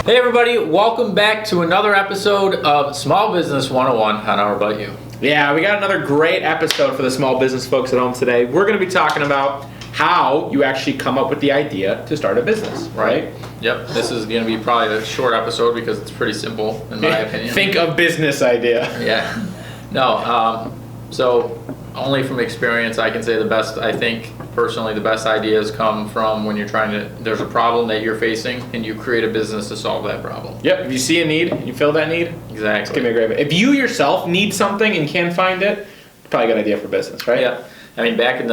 Hey everybody, welcome back to another episode of Small Business 101. How about you? Yeah, we got another great episode for the small business folks at home today. We're going to be talking about how you actually come up with the idea to start a business, right? Yep, this is going to be probably a short episode because it's pretty simple in my opinion. Think of business idea. Yeah. No, so only from experience I can say I think personally the best ideas come from when you're there's a problem that you're facing and you create a business to solve that problem. Yep, if you see a need, you fill that need. Exactly. It's going to be a great. If you yourself need something and can't find it, it's probably a good idea for business, right? Yeah. I mean, back in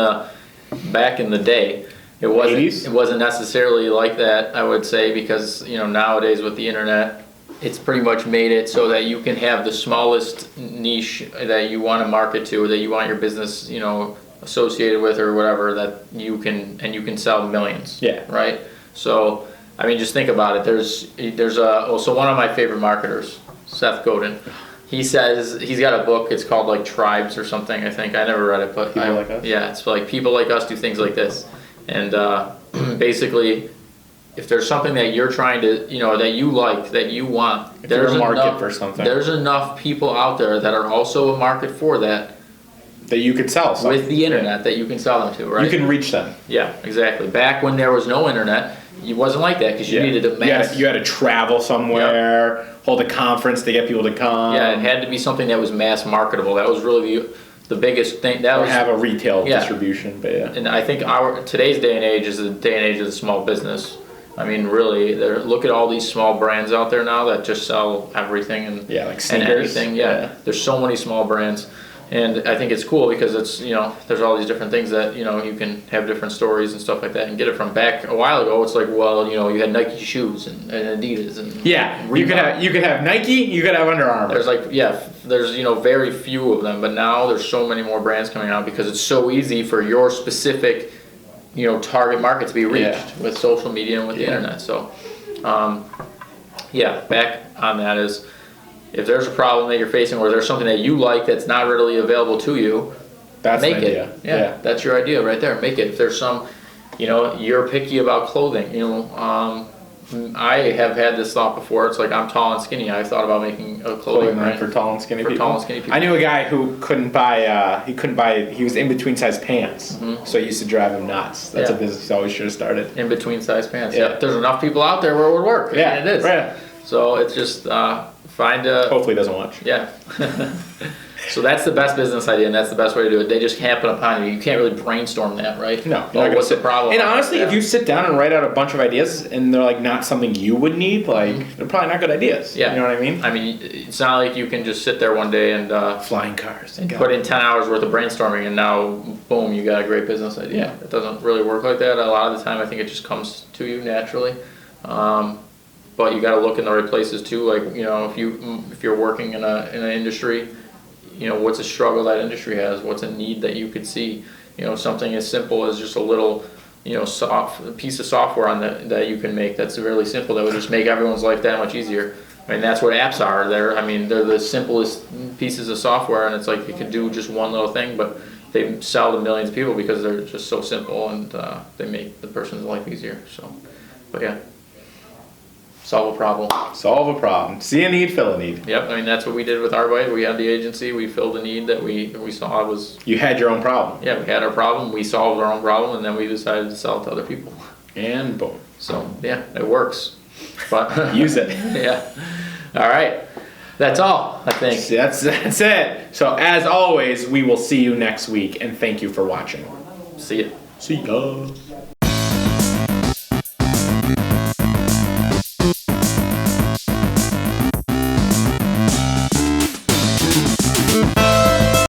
the day, it wasn't 80s? It wasn't necessarily like that, I would say, because nowadays with the internet, it's pretty much made it so that you can have the smallest niche that you want to market to, or that you want your business, associated with, or whatever, that you can sell millions. Yeah. Right. So, I mean, just think about it. So one of my favorite marketers, Seth Godin. He says he's got a book. It's called like Tribes or something. I think I never read it, but People Like Us. Yeah, it's like people like us do things like this, and basically, if there's something that you're trying to, that you like, that you want, there's a market for something. There's enough people out there that are also a market for that you could sell something. with the internet that you can sell them to, right? You can reach them. Yeah, exactly. Back when there was no internet, it wasn't like that because you needed a mass. You had to travel somewhere, hold a conference to get people to come. Yeah, it had to be something that was mass marketable. That was really the biggest thing. Have a retail distribution, but yeah. And I think today's day and age is the day and age of the small business. I mean, really, look at all these small brands out there now that just sell everything and like sneakers. and anything. Yeah, there's so many small brands, and I think it's cool because it's there's all these different things that you can have different stories and stuff like that and get it from. Back a while ago, it's like, well, you had Nike shoes and Adidas and Reebok. you could have Nike, you could have Under Armour. There's very few of them, but now there's so many more brands coming out because it's so easy for your specific target market to be reached with social media and with the internet. So, back on that is, if there's a problem that you're facing or there's something that you like that's not readily available to you, make it. Yeah, that's your idea right there. Make it. If there's some, you're picky about clothing. I have had this thought before. It's like I'm tall and skinny. I thought about making a clothing line for tall and skinny people. Tall and skinny people. I knew a guy who couldn't buy. He was in between size pants, so it used to drive him nuts. That's a business he always should have started. In between size pants. Yeah. There's enough people out there where it would work. Yeah, and it is. Right. So it's just find a. Hopefully, he doesn't watch. Yeah. So that's the best business idea, and that's the best way to do it. They just happen upon you. You can't really brainstorm that, right? No. What's the problem? And honestly, if you sit down and write out a bunch of ideas and they're like not something you would need, they're probably not good ideas. Yeah. You know what I mean? I mean, it's not like you can just sit there one day and flying cars and put in 10 hours worth of brainstorming, and now boom, you got a great business idea. Yeah. It doesn't really work like that. A lot of the time, I think it just comes to you naturally. But you got to look in the right places too. Like if you're working in an industry. What's a struggle that industry has? What's a need that you could see? Something as simple as just a little, soft piece of software that you can make that's really simple that would just make everyone's life that much easier. I mean, that's what apps are. They're the simplest pieces of software, and it's like you can do just one little thing, but they sell to millions of people because they're just so simple and they make the person's life easier. So, but yeah. Solve a problem. See a need, fill a need. Yep, I mean, that's what we did with our way. We had the agency, we filled a need that we saw was... You had your own problem. Yeah, we had our problem, we solved our own problem, and then we decided to sell it to other people. And boom. So, yeah, it works. But use it. Yeah. All right. That's all, I think. That's it. So, as always, we will see you next week, and thank you for watching. See ya. See ya.